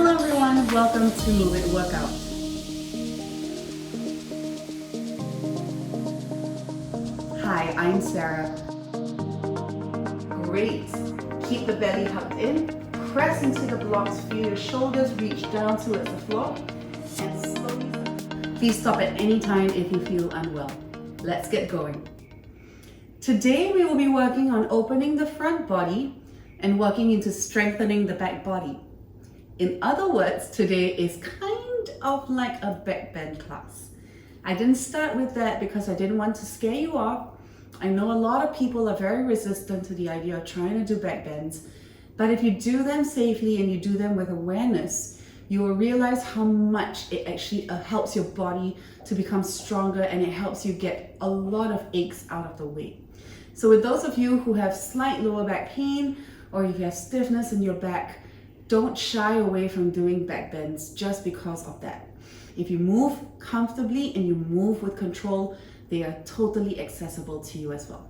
Hello everyone, welcome to Move It Workout. Hi, I'm Sarah. Great. Keep the belly tucked in. Press into the blocks, feel your shoulders reach down towards the floor. And slowly, please stop at any time if you feel unwell. Let's get going. Today we will be working on opening the front body and working into strengthening the back body. In other words, today is kind of like a back bend class. I didn't start with that because I didn't want to scare you off. I know a lot of people are very resistant to the idea of trying to do back bends, but if you do them safely and you do them with awareness, you will realize how much it actually helps your body to become stronger, and it helps you get a lot of aches out of the way. So with those of you who have slight lower back pain, or if you have stiffness in your back, don't shy away from doing back bends just because of that. If you move comfortably and you move with control, they are totally accessible to you as well.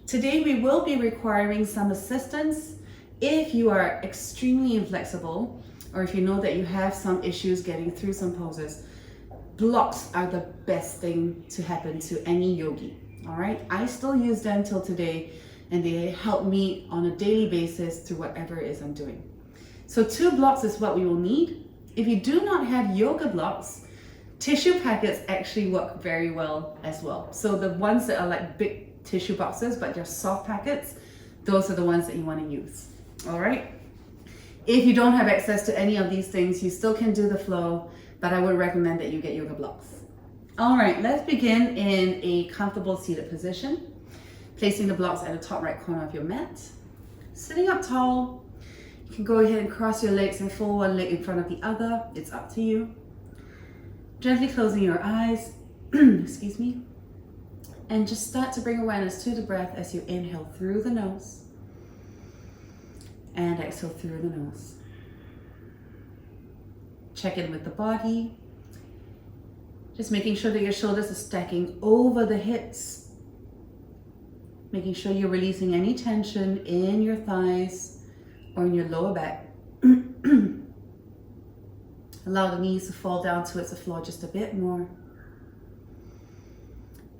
Today we will be requiring some assistance. If you are extremely inflexible, or if you know that you have some issues getting through some poses, blocks are the best thing to happen to any yogi. All right, I still use them till today, and they help me on a daily basis through whatever it is I'm doing. So 2 blocks is what we will need. If you do not have yoga blocks, tissue packets actually work very well as well. So the ones that are like big tissue boxes, but they're soft packets, those are the ones that you want to use. All right. If you don't have access to any of these things, you still can do the flow, but I would recommend that you get yoga blocks. All right, let's begin in a comfortable seated position, placing the blocks at the top right corner of your mat. Sitting up tall, you can go ahead and cross your legs and fold one leg in front of the other. It's up to you. Gently closing your eyes, excuse me, and just start to bring awareness to the breath as you inhale through the nose and exhale through the nose. Check in with the body. Just making sure that your shoulders are stacking over the hips. Making sure you're releasing any tension in your thighs or in your lower back. Allow the knees to fall down towards the floor just a bit more.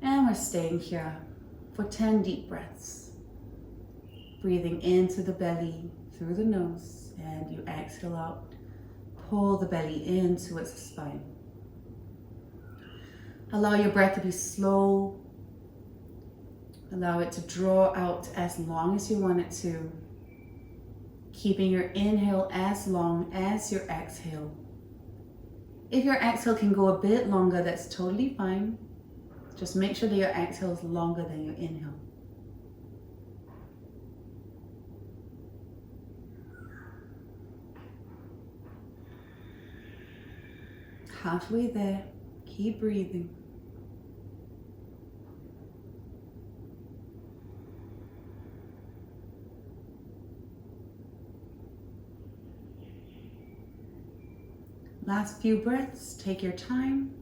And we're staying here for 10 deep breaths. Breathing into the belly through the nose, and you exhale out. Pull the belly in towards the spine. Allow your breath to be slow. Allow it to draw out as long as you want it to. Keeping your inhale as long as your exhale. If your exhale can go a bit longer, that's totally fine. Just make sure that your exhale is longer than your inhale. Halfway there, keep breathing. Last few breaths, take your time.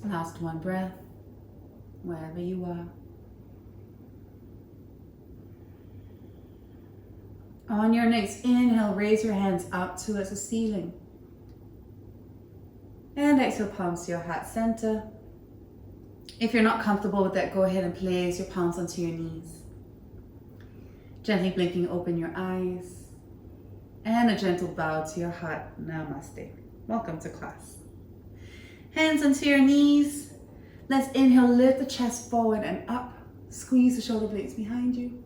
Last one breath, wherever you are. On your next inhale, raise your hands up towards the ceiling. And exhale, palms to your heart center. If you're not comfortable with that, go ahead and place your palms onto your knees. Gently blinking open your eyes. And a gentle bow to your heart. Namaste. Welcome to class. Hands onto your knees. Let's inhale, lift the chest forward and up. Squeeze the shoulder blades behind you.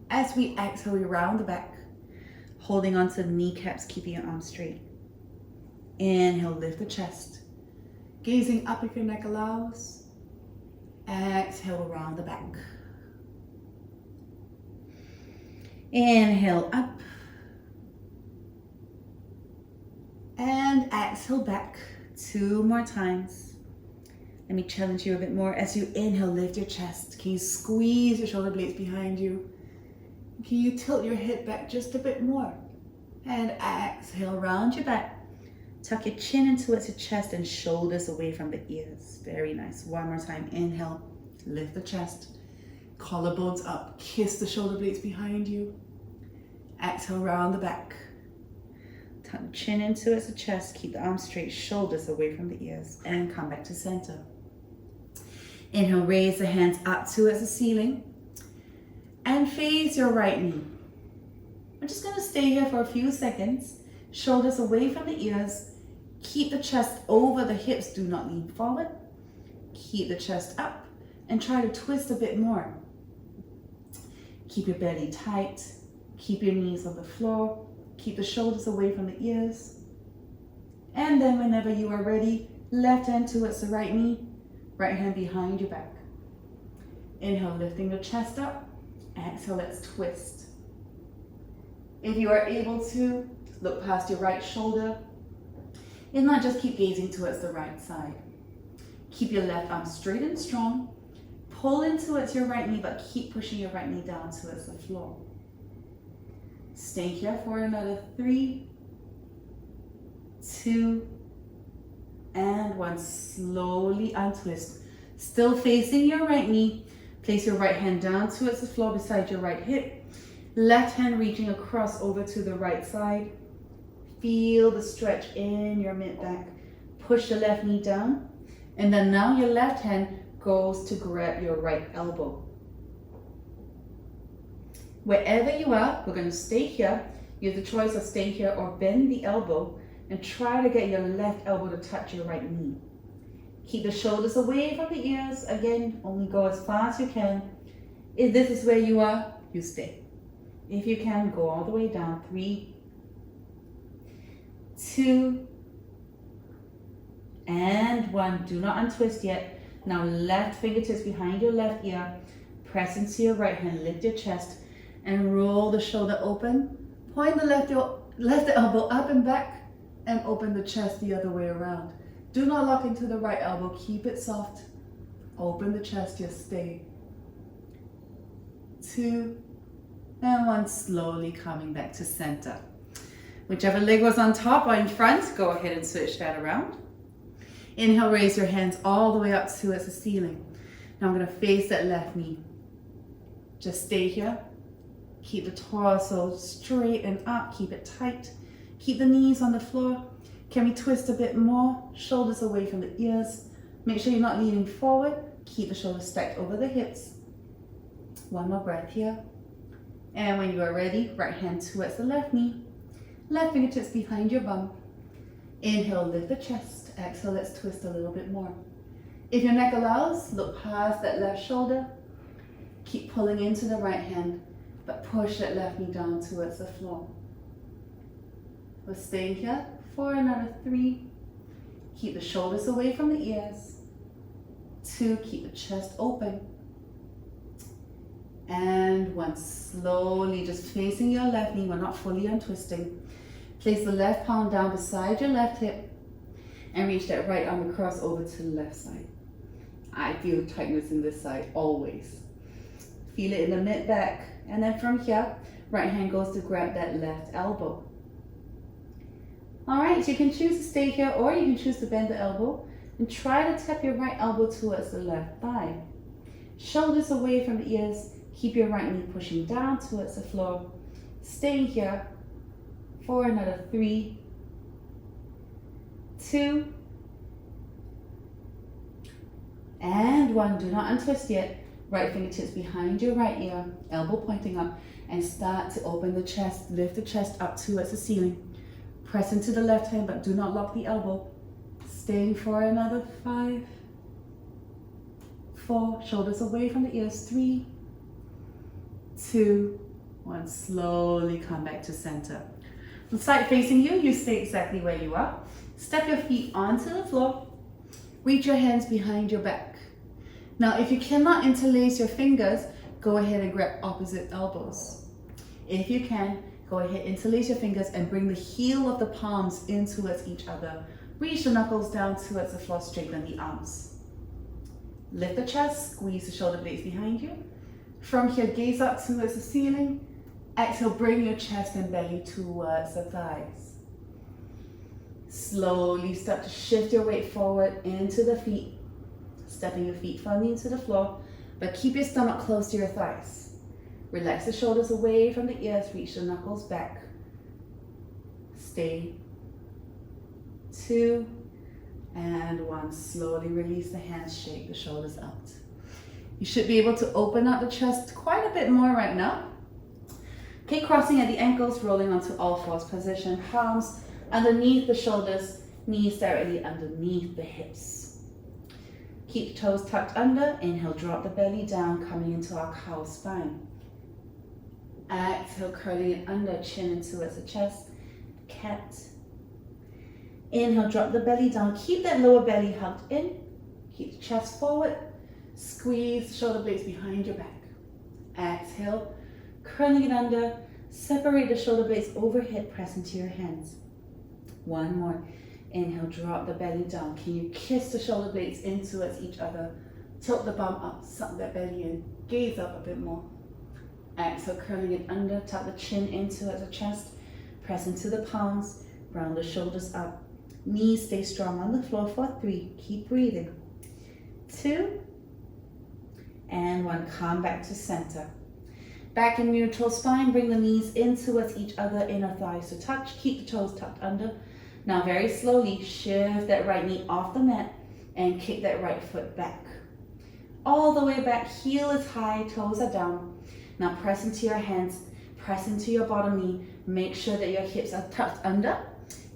As we exhale, we round the back, holding onto the kneecaps, keeping your arms straight. Inhale, lift the chest. Gazing up if your neck allows. Exhale, round the back. Inhale up. And exhale back 2 more times. Let me challenge you a bit more. As you inhale, lift your chest. Can you squeeze your shoulder blades behind you? Can you tilt your head back just a bit more? And exhale, round your back. Tuck your chin in towards your chest and shoulders away from the ears. Very nice. One more time. Inhale. Lift the chest. Collarbones up. Kiss the shoulder blades behind you. Exhale, round the back. Tuck the chin in towards the chest. Keep the arms straight, shoulders away from the ears. And come back to center. Inhale, raise the hands up towards the ceiling. And face your right knee. We're just going to stay here for a few seconds. Shoulders away from the ears. Keep the chest over the hips. Do not lean forward. Keep the chest up. And try to twist a bit more. Keep your belly tight. Keep your knees on the floor. Keep the shoulders away from the ears. And then whenever you are ready, left hand towards the right knee, right hand behind your back. Inhale, lifting the chest up. Exhale, let's twist. If you are able to, look past your right shoulder. If not, just keep gazing towards the right side. Keep your left arm straight and strong. Pull in towards your right knee, but keep pushing your right knee down towards the floor. Stay here for another 3, 2, and 1. Slowly untwist. Still facing your right knee. Place your right hand down towards the floor beside your right hip. Left hand reaching across over to the right side. Feel the stretch in your mid-back. Push the left knee down. And then now your left hand goes to grab your right elbow. Wherever you are, we're going to stay here. You have the choice of stay here or bend the elbow and try to get your left elbow to touch your right knee. Keep the shoulders away from the ears. Again, only go as far as you can. If this is where you are, you stay. If you can, go all the way down. 3, 2, and 1. Do not untwist yet. Now left fingertips behind your left ear. Press into your right hand. Lift your chest and roll the shoulder open. Point the left elbow up and back and open the chest the other way around. Do not lock into the right elbow. Keep it soft. Open the chest. Just stay. 2, and 1. Slowly coming back to center. Whichever leg was on top or in front, go ahead and switch that around. Inhale, raise your hands all the way up towards the ceiling. Now I'm going to face that left knee. Just stay here. Keep the torso straight and up. Keep it tight. Keep the knees on the floor. Can we twist a bit more? Shoulders away from the ears. Make sure you're not leaning forward. Keep the shoulders stacked over the hips. One more breath here. And when you are ready, right hand towards the left knee. Left fingertips behind your bum. Inhale, lift the chest. Exhale, let's twist a little bit more. If your neck allows, look past that left shoulder. Keep pulling into the right hand, but push that left knee down towards the floor. We're staying here for another 3. Keep the shoulders away from the ears. 2, keep the chest open. And 1, slowly just facing your left knee. We're not fully untwisting. Place the left palm down beside your left hip and reach that right arm across over to the left side. I feel tightness in this side, always. Feel it in the mid-back. And then from here, right hand goes to grab that left elbow. All right, so you can choose to stay here or you can choose to bend the elbow and try to tap your right elbow towards the left thigh. Shoulders away from the ears. Keep your right knee pushing down towards the floor. Staying here for another 3, 2, and 1. Do not untwist yet. Right fingertips behind your right ear, elbow pointing up, and start to open the chest. Lift the chest up towards the ceiling. Press into the left hand, but do not lock the elbow. Staying for another 5, 4. Shoulders away from the ears. 3, 2, 1. Slowly come back to center. The side facing you, you stay exactly where you are. Step your feet onto the floor. Reach your hands behind your back. Now, if you cannot interlace your fingers, go ahead and grab opposite elbows. If you can, go ahead, interlace your fingers and bring the heel of the palms in towards each other. Reach the knuckles down towards the floor, straighten the arms. Lift the chest, squeeze the shoulder blades behind you. From here, gaze up towards the ceiling. Exhale, bring your chest and belly towards the thighs. Slowly start to shift your weight forward into the feet. Stepping your feet firmly into the floor, but keep your stomach close to your thighs. Relax the shoulders away from the ears, reach the knuckles back. Stay. 2 and 1. Slowly release the hands, shake the shoulders out. You should be able to open up the chest quite a bit more right now. Okay, crossing at the ankles, rolling onto all fours position, palms underneath the shoulders, knees directly underneath the hips. Keep toes tucked under. Inhale, drop the belly down, coming into our cow spine. Exhale, curling it under, chin in towards the chest, cat. Inhale, drop the belly down. Keep that lower belly hugged in. Keep the chest forward. Squeeze the shoulder blades behind your back. Exhale, curling it under. Separate the shoulder blades overhead, press into your hands. One more. Inhale, drop the belly down. Can you kiss the shoulder blades in towards each other? Tilt the bum up, suck that belly in. Gaze up a bit more. Exhale, curling it under. Tuck the chin in towards the chest. Press into the palms. Round the shoulders up. Knees stay strong on the floor for 3. Keep breathing. 2 and 1. Come back to center. Back in neutral spine. Bring the knees in towards each other. Inner thighs to touch. Keep the toes tucked under. Now very slowly shift that right knee off the mat and kick that right foot back. All the way back. Heel is high. Toes are down. Now press into your hands. Press into your bottom knee. Make sure that your hips are tucked under.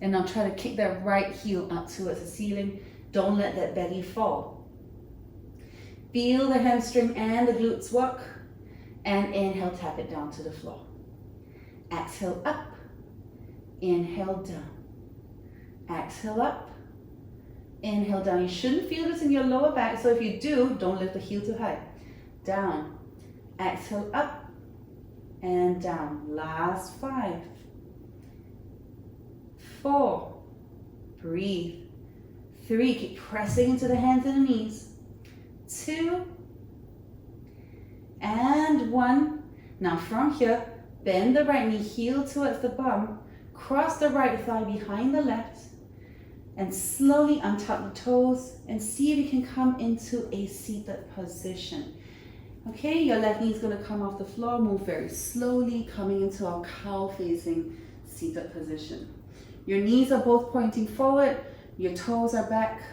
And now try to kick that right heel up towards the ceiling. Don't let that belly fall. Feel the hamstring and the glutes work. And inhale, tap it down to the floor. Exhale up. Inhale down. Exhale up. Inhale down. You shouldn't feel this in your lower back, so if you do, don't lift the heel too high. Down. Exhale up. And down. Last 5. 4, breathe. 3, keep pressing into the hands and the knees. 2 and 1. Now from here, bend the right knee, heel towards the bum, cross the right thigh behind the left, and slowly untuck the toes and see if you can come into a seated position. Okay, your left knee is going to come off the floor, move very slowly, coming into our cow facing seated position. Your knees are both pointing forward, your toes are back.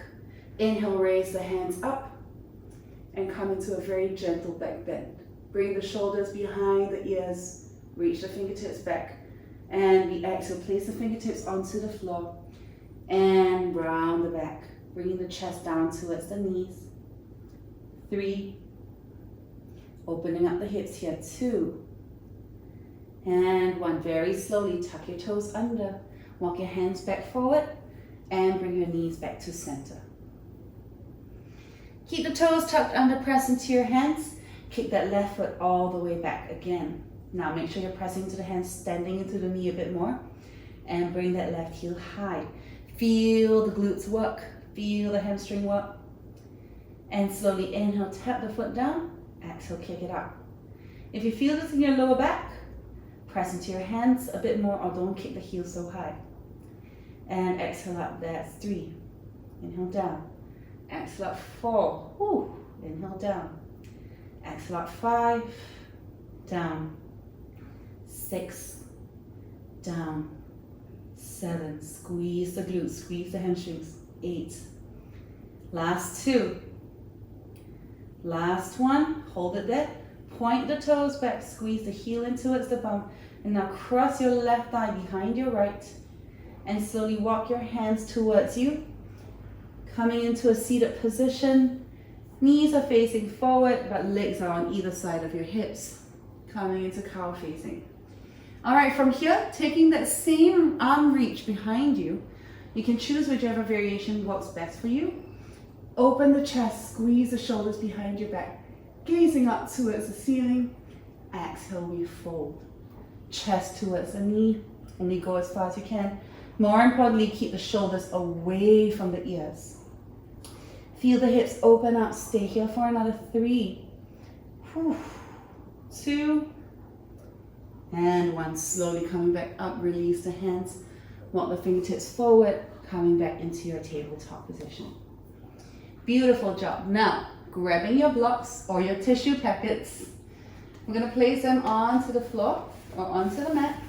Inhale, raise the hands up and come into a very gentle back bend. Bring the shoulders behind the ears, reach the fingertips back, and we exhale, place the fingertips onto the floor and round the back, bringing the chest down towards the knees. 3, opening up the hips here. 2 and 1. Very slowly tuck your toes under. Walk your hands back forward and bring your knees back to center. Keep the toes tucked under, press into your hands. Kick that left foot all the way back again. Now make sure you're pressing into the hands, standing into the knee a bit more, and bring that left heel high. Feel the glutes work, feel the hamstring work. And slowly inhale, tap the foot down, exhale, kick it out. If you feel this in your lower back, press into your hands a bit more or don't kick the heel so high. And exhale up, that's 3. Inhale down. Exhale up, 4. Woo. Inhale down. Exhale up, 5. Down. 6. Down. 7. Squeeze the glutes, squeeze the hamstrings. 8. Last 2. Last 1. Hold it there. Point the toes back, squeeze the heel in towards the bum. And now cross your left thigh behind your right. And slowly walk your hands towards you. Coming into a seated position. Knees are facing forward, but legs are on either side of your hips. Coming into cow facing. All right, from here, taking that same arm reach behind you, you can choose whichever variation works best for you. Open the chest, squeeze the shoulders behind your back. Gazing up towards the ceiling. Exhale, we fold. Chest towards the knee. Only go as far as you can. More importantly, keep the shoulders away from the ears. Feel the hips open up. Stay here for another 3. 2 and 1. Slowly coming back up. Release the hands. Walk the fingertips forward. Coming back into your tabletop position. Beautiful job. Now, grabbing your blocks or your tissue packets, we're going to place them onto the floor or onto the mat.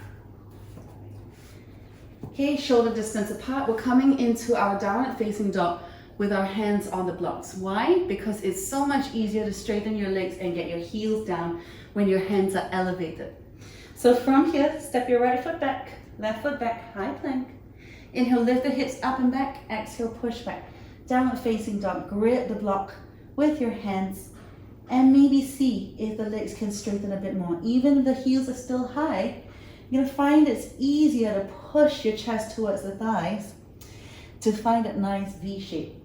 Okay, shoulder distance apart. We're coming into our downward facing dog with our hands on the blocks. Why? Because it's so much easier to straighten your legs and get your heels down when your hands are elevated. So from here, step your right foot back, left foot back, high plank. Inhale, lift the hips up and back. Exhale, push back. Downward facing dog, grip the block with your hands and maybe see if the legs can straighten a bit more. Even if the heels are still high, you're gonna find it's easier to push your chest towards the thighs to find that nice V shape.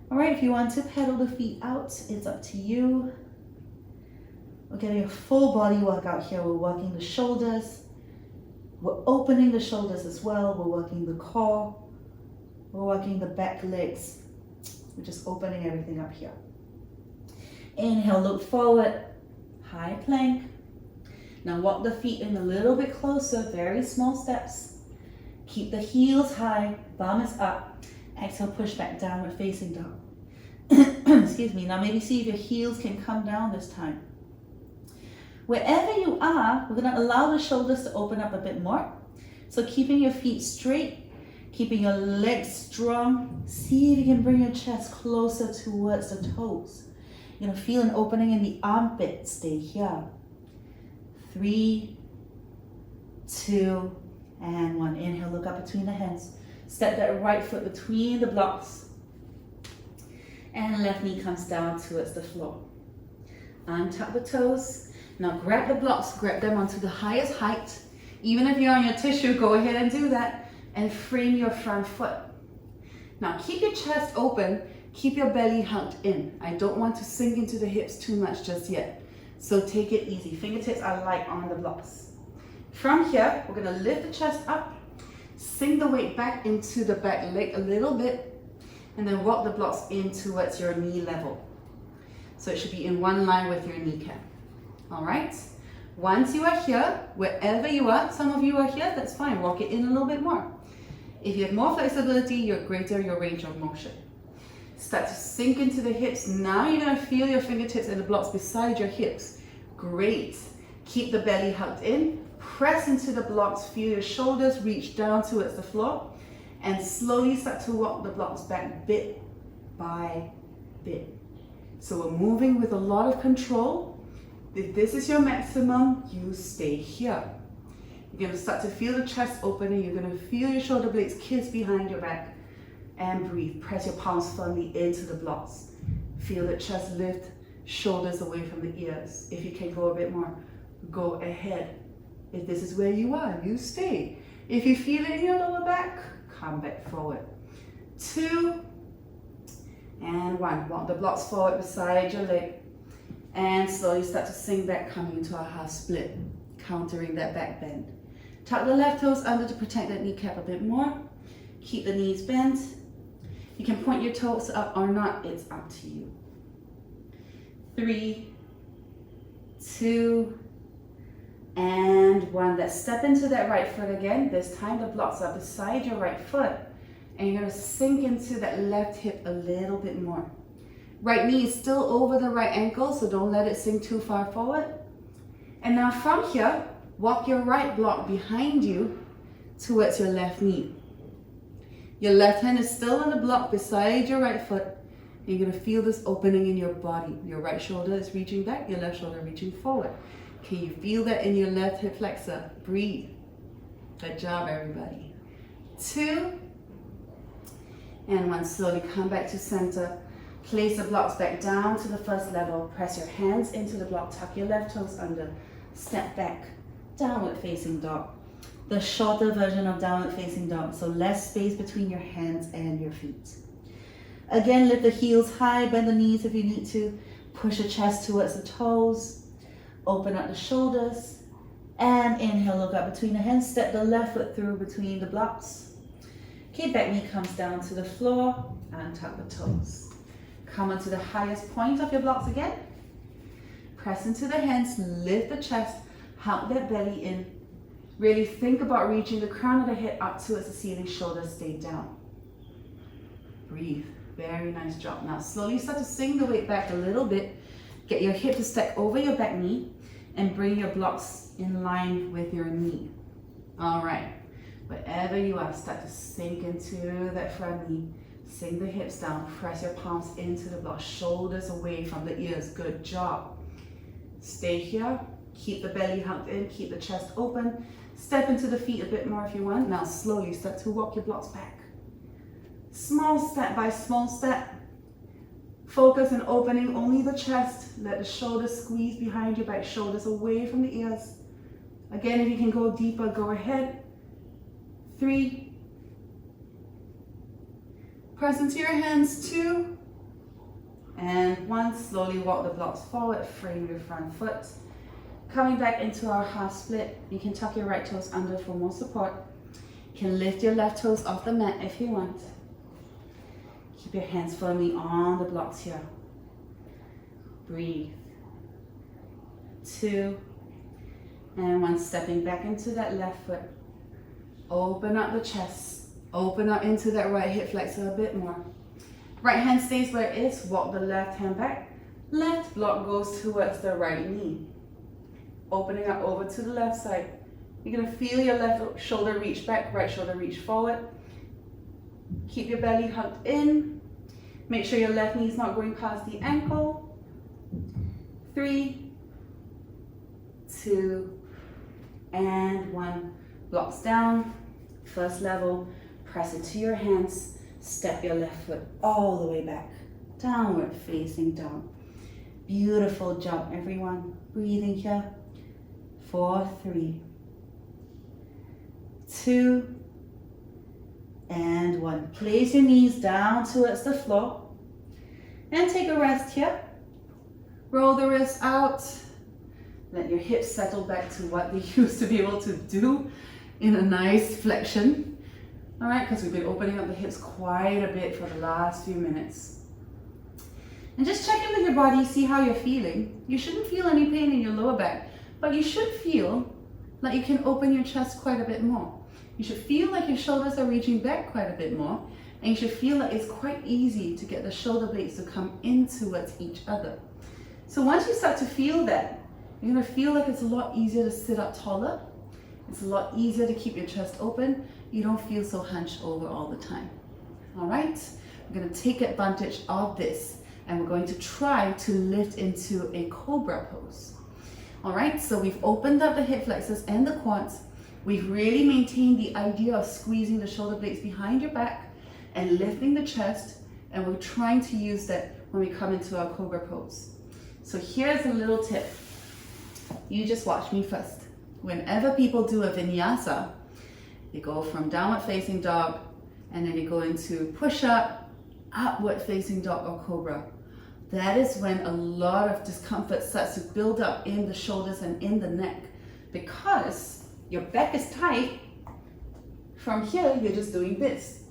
All right, if you want to pedal the feet out, it's up to you. We're getting a full body workout here. We're working the shoulders. We're opening the shoulders as well. We're working the core. We're working the back legs. We're just opening everything up here. Inhale, look forward, high plank. Now walk the feet in a little bit closer, very small steps. Keep the heels high, bum is up. Exhale, push back, downward facing dog. Excuse me, now maybe see if your heels can come down this time. Wherever you are, we're gonna allow the shoulders to open up a bit more. So keeping your feet straight, keeping your legs strong. See if you can bring your chest closer towards the toes. You're gonna feel an opening in the armpit. Stay here. 3, 2, and 1. Inhale, look up between the hands. Step that right foot between the blocks. And left knee comes down towards the floor. Untuck the toes. Now grab the blocks, grab them onto the highest height. Even if you're on your tissue, go ahead and do that. And frame your front foot. Now keep your chest open, keep your belly hugged in. I don't want to sink into the hips too much just yet. So take it easy. Fingertips are light on the blocks. From here, we're gonna lift the chest up, sink the weight back into the back leg a little bit, and then walk the blocks in towards your knee level. So it should be in one line with your kneecap. All right? Once you are here, wherever you are, some of you are here, that's fine. Walk it in a little bit more. If you have more flexibility, you're greater your range of motion. Start to sink into the hips. Now you're gonna feel your fingertips and the blocks beside your hips. Great. Keep the belly hugged in. Press into the blocks. Feel your shoulders reach down towards the floor. And slowly start to walk the blocks back bit by bit. So we're moving with a lot of control. If this is your maximum, you stay here. You're gonna start to feel the chest opening. You're gonna feel your shoulder blades kiss behind your back. And breathe. Press your palms firmly into the blocks. Feel the chest lift, shoulders away from the ears. If you can go a bit more, go ahead. If this is where you are, you stay. If you feel it in your lower back, come back forward. 2, and 1. Walk the blocks forward beside your leg. And slowly start to sink back, coming into a half split, countering that back bend. Tuck the left toes under to protect that kneecap a bit more. Keep the knees bent. You can point your toes up or not, it's up to you. 3, 2, and 1. Let's step into that right foot again. This time the blocks are beside your right foot. And you're gonna sink into that left hip a little bit more. Right knee is still over the right ankle, so don't let it sink too far forward. And now from here, walk your right block behind you towards your left knee. Your left hand is still on the block beside your right foot. You're gonna feel this opening in your body. Your right shoulder is reaching back, your left shoulder reaching forward. Can you feel that in your left hip flexor? Breathe. Good job, everybody. 2, and 1. Slowly come back to center. Place the blocks back down to the first level. Press your hands into the block. Tuck your left toes under. Step back. Downward facing dog. The shorter version of downward facing dog. So less space between your hands and your feet. Again, lift the heels high. Bend the knees if you need to. Push the chest towards the toes. Open up the shoulders. And inhale, look up between the hands. Step the left foot through between the blocks. Okay, back knee comes down to the floor. And tuck the toes. Come onto the highest point of your blocks again. Press into the hands, lift the chest, hug that belly in. Really think about reaching the crown of the head up towards the ceiling, shoulders stay down. Breathe. Very nice job. Now slowly start to swing the weight back a little bit. Get your hip to stack over your back knee and bring your blocks in line with your knee. All right, wherever you are, start to sink into that front knee. Sink the hips down, press your palms into the block, shoulders away from the ears. Good job. Stay here, keep the belly hugged in, keep the chest open. Step into the feet a bit more if you want. Now slowly start to walk your blocks back. Small step by small step. Focus on opening only the chest. Let the shoulders squeeze behind your back, shoulders away from the ears. Again, if you can go deeper, go ahead. 3. Press into your hands, 2. And 1. Slowly walk the blocks forward, frame your front foot. Coming back into our half split, you can tuck your right toes under for more support. You can lift your left toes off the mat if you want. Keep your hands firmly on the blocks here. Breathe. 2. And 1. Stepping back into that left foot. Open up the chest. Open up into that right hip flexor a bit more. Right hand stays where it is. Walk the left hand back. Left block goes towards the right knee. Opening up over to the left side. You're going to feel your left shoulder reach back, right shoulder reach forward. Keep your belly hugged in. Make sure your left knee is not going past the ankle. 3, 2, and 1. Blocks down. First level. Press it to your hands. Step your left foot all the way back. Downward facing dog. Beautiful job, everyone. Breathing here. 4, 3, 2, and 1. Place your knees down towards the floor and take a rest here. Roll the wrists out. Let your hips settle back to what they used to be able to do in a nice flexion. All right, because we've been opening up the hips quite a bit for the last few minutes. And just check in with your body, see how you're feeling. You shouldn't feel any pain in your lower back, but you should feel like you can open your chest quite a bit more. You should feel like your shoulders are reaching back quite a bit more, and you should feel like it's quite easy to get the shoulder blades to come in towards each other. So once you start to feel that, you're gonna feel like it's a lot easier to sit up taller. It's a lot easier to keep your chest open. You don't feel so hunched over all the time. All right, we're gonna take advantage of this, and we're going to try to lift into a Cobra Pose. All right, so we've opened up the hip flexors and the quads. We've really maintained the idea of squeezing the shoulder blades behind your back and lifting the chest, and we're trying to use that when we come into our Cobra Pose. So here's a little tip. You just watch me first. Whenever people do a vinyasa, they go from downward facing dog, and then they go into push-up, upward facing dog, or cobra. That is when a lot of discomfort starts to build up in the shoulders and in the neck, because your back is tight. From here, you're just doing this.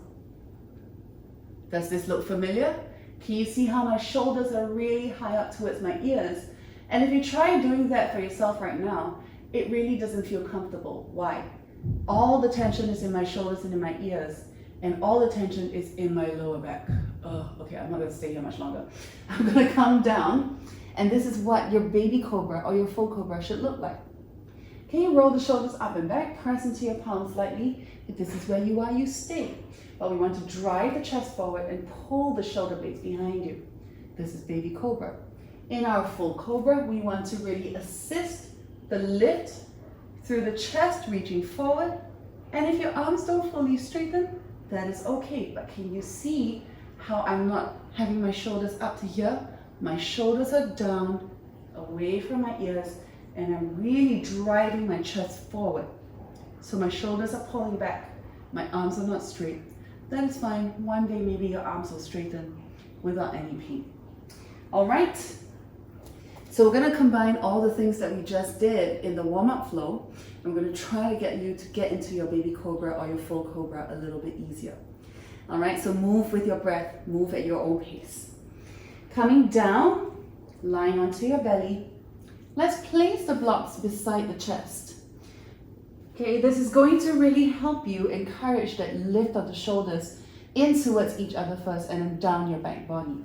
Does this look familiar? Can you see how my shoulders are really high up towards my ears? And if you try doing that for yourself right now, it really doesn't feel comfortable. Why? All the tension is in my shoulders and in my ears, and all the tension is in my lower back. Oh, okay, I'm not gonna stay here much longer. I'm gonna come down, and this is what your baby cobra or your full cobra should look like. Can you roll the shoulders up and back, press into your palms lightly? If this is where you are, you stay. But we want to drive the chest forward and pull the shoulder blades behind you. This is baby cobra. In our full cobra, we want to really assist the lift through the chest, reaching forward. And if your arms don't fully straighten, that is okay. But can you see how I'm not having my shoulders up to here? My shoulders are down, away from my ears, and I'm really driving my chest forward. So my shoulders are pulling back. My arms are not straight. That is fine. One day maybe your arms will straighten without any pain. All right. So we're going to combine all the things that we just did in the warm-up flow. I'm going to try to get you to get into your baby cobra or your full cobra a little bit easier. All right, so move with your breath, move at your own pace. Coming down, lying onto your belly. Let's place the blocks beside the chest. Okay, this is going to really help you encourage that lift of the shoulders in towards each other first and then down your back body.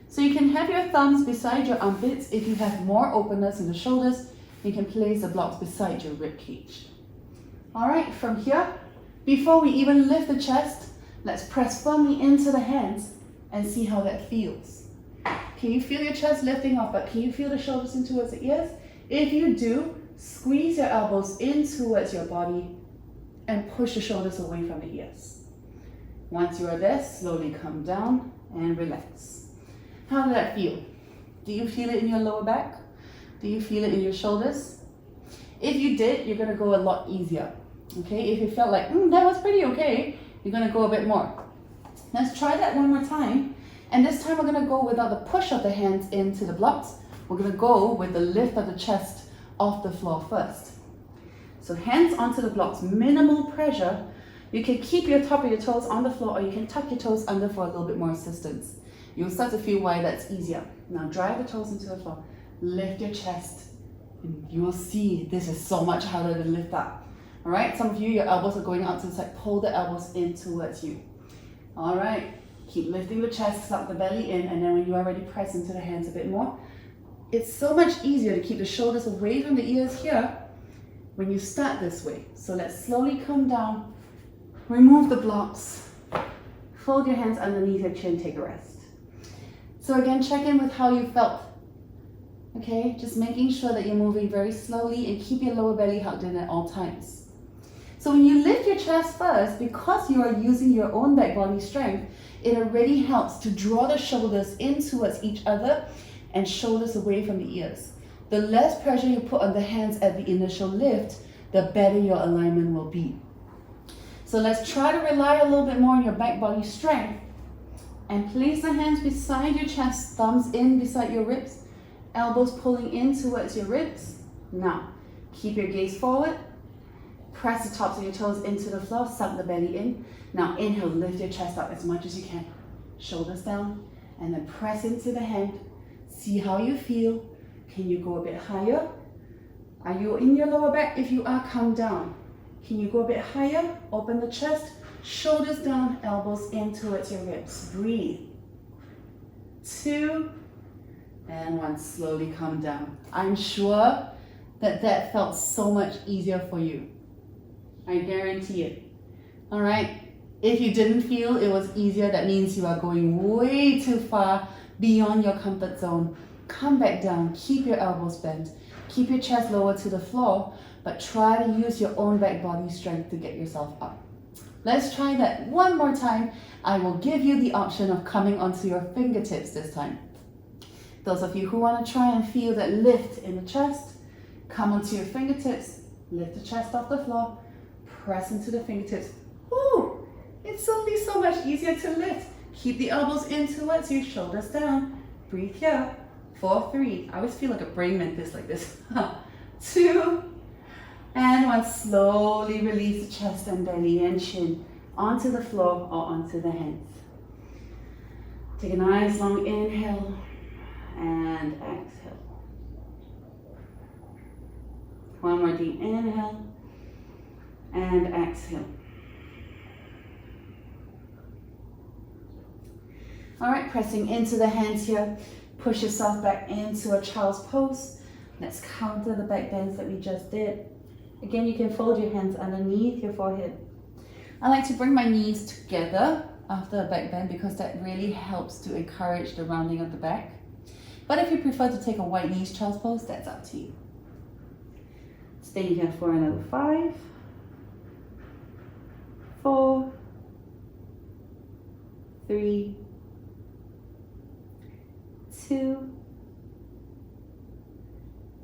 So you can have your thumbs beside your armpits. If you have more openness in the shoulders, you can place the blocks beside your rib cage. All right, from here, before we even lift the chest, let's press firmly into the hands and see how that feels. Can you feel your chest lifting off, but can you feel the shoulders in towards the ears? If you do, squeeze your elbows in towards your body and push the shoulders away from the ears. Once you are there, slowly come down and relax. How did that feel? Do you feel it in your lower back? Do you feel it in your shoulders? If you did, you're gonna go a lot easier. Okay, if you felt like, that was pretty okay, you're gonna go a bit more. Let's try that one more time. And this time we're gonna go without the push of the hands into the blocks. We're gonna go with the lift of the chest off the floor first. So hands onto the blocks, minimal pressure. You can keep your top of your toes on the floor or you can tuck your toes under for a little bit more assistance. You'll start to feel why that's easier. Now drive the toes into the floor, lift your chest, and you will see this is so much harder to lift up. All right, some of you, your elbows are going out to the side, pull the elbows in towards you. All right, keep lifting the chest, suck the belly in, and then when you are ready, press into the hands a bit more. It's so much easier to keep the shoulders away from the ears here when you start this way. So let's slowly come down, remove the blocks, fold your hands underneath your chin, take a rest. So again, check in with how you felt. Okay, just making sure that you're moving very slowly and keep your lower belly hugged in at all times. So when you lift your chest first, because you are using your own back body strength, it already helps to draw the shoulders in towards each other and shoulders away from the ears. The less pressure you put on the hands at the initial lift, the better your alignment will be. So let's try to rely a little bit more on your back body strength and place the hands beside your chest, thumbs in beside your ribs, elbows pulling in towards your ribs. Now, keep your gaze forward. Press the tops of your toes into the floor, suck the belly in. Now inhale, lift your chest up as much as you can. Shoulders down, and then press into the hand. See how you feel. Can you go a bit higher? Are you in your lower back? If you are, come down. Can you go a bit higher? Open the chest, shoulders down, elbows in towards your ribs. Breathe. 2, and 1, slowly come down. I'm sure that felt so much easier for you. I guarantee it. All right, if you didn't feel it was easier, that means you are going way too far beyond your comfort zone. Come back down, keep your elbows bent, keep your chest lower to the floor, but try to use your own back body strength to get yourself up. Let's try that one more time. I will give you the option of coming onto your fingertips this time. Those of you who want to try and feel that lift in the chest, come onto your fingertips, lift the chest off the floor, press into the fingertips. Ooh, it's suddenly so much easier to lift. Keep the elbows in towards you, shoulders down. Breathe here. 4, 3. I always feel like a brain mantis like this. 2, and 1. Slowly release the chest and belly and chin onto the floor or onto the hands. Take a nice long inhale and exhale. One more deep inhale and exhale. All right, pressing into the hands here. Push yourself back into a child's pose. Let's counter the back bends that we just did. Again, you can fold your hands underneath your forehead. I like to bring my knees together after a back bend because that really helps to encourage the rounding of the back. But if you prefer to take a wide knees child's pose, that's up to you. Stay here for another 5, 4, 3, 2,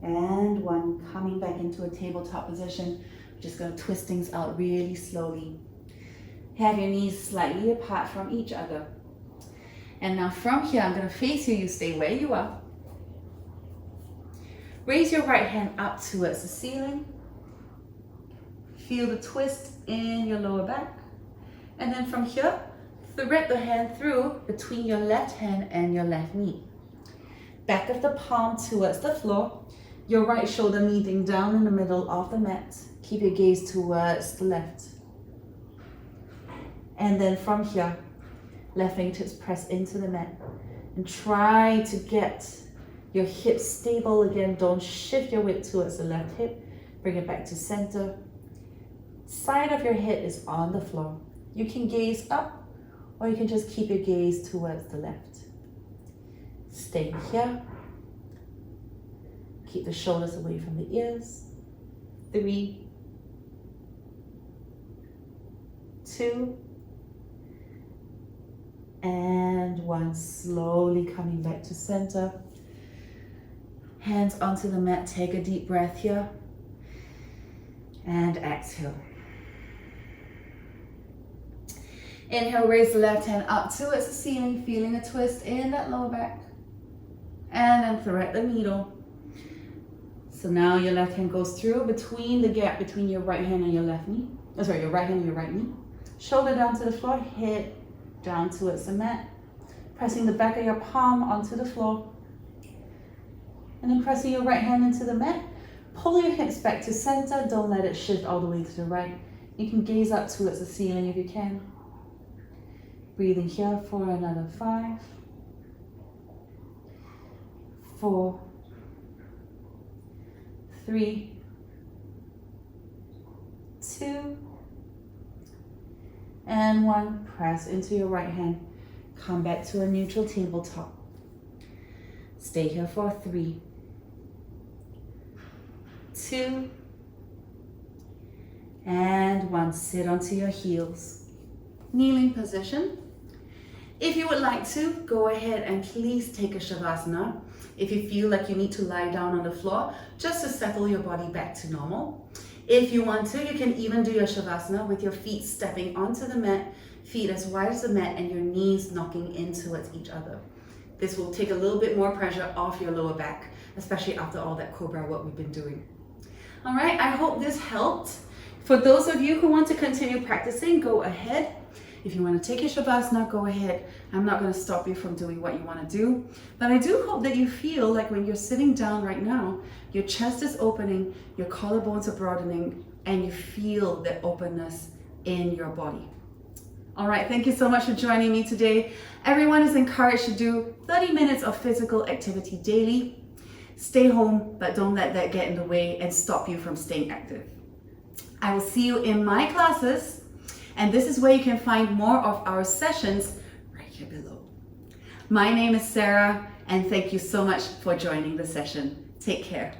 and 1. Coming back into a tabletop position. We're just going to twist things out really slowly. Have your knees slightly apart from each other. And now from here, I'm going to face you. You stay where you are. Raise your right hand up towards the ceiling. Feel the twist in your lower back. And then from here, thread the hand through between your left hand and your left knee. Back of the palm towards the floor. Your right shoulder meeting down in the middle of the mat. Keep your gaze towards the left. And then from here, Left fingertips press into the mat. And try to get your hips stable again. Don't shift your weight towards the left hip. Bring it back to center. Side of your head is on the floor. You can gaze up, or you can just keep your gaze towards the left. Stay here. Keep the shoulders away from the ears. 3, 2, and 1. Slowly coming back to center. Hands onto the mat. Take a deep breath here. And exhale. Inhale, raise the left hand up towards the ceiling, feeling a twist in that lower back. And then thread the needle. So now your left hand goes through between the gap between your right hand and your left knee. Oh, sorry, your right hand and your right knee. Shoulder down to the floor, head down towards the mat. Pressing the back of your palm onto the floor. And then pressing your right hand into the mat. Pull your hips back to center. Don't let it shift all the way to the right. You can gaze up towards the ceiling if you can. Breathing here for another 5, 4, 3, 2, and 1. Press into your right hand. Come back to a neutral tabletop. Stay here for 3, 2, and 1. Sit onto your heels. Kneeling position. If you would like to, go ahead and please take a Shavasana. If you feel like you need to lie down on the floor, just to settle your body back to normal. If you want to, you can even do your Shavasana with your feet stepping onto the mat, feet as wide as the mat, and your knees knocking in towards each other. This will take a little bit more pressure off your lower back, especially after all that Cobra work we've been doing. All right, I hope this helped. For those of you who want to continue practicing, go ahead. If you want to take a Shavasana, go ahead. I'm not going to stop you from doing what you want to do. But I do hope that you feel like when you're sitting down right now, your chest is opening, your collarbones are broadening, and you feel the openness in your body. All right, thank you so much for joining me today. Everyone is encouraged to do 30 minutes of physical activity daily. Stay home, but don't let that get in the way and stop you from staying active. I will see you in my classes. And this is where you can find more of our sessions right here below. My name is Sarah, and thank you so much for joining the session. Take care.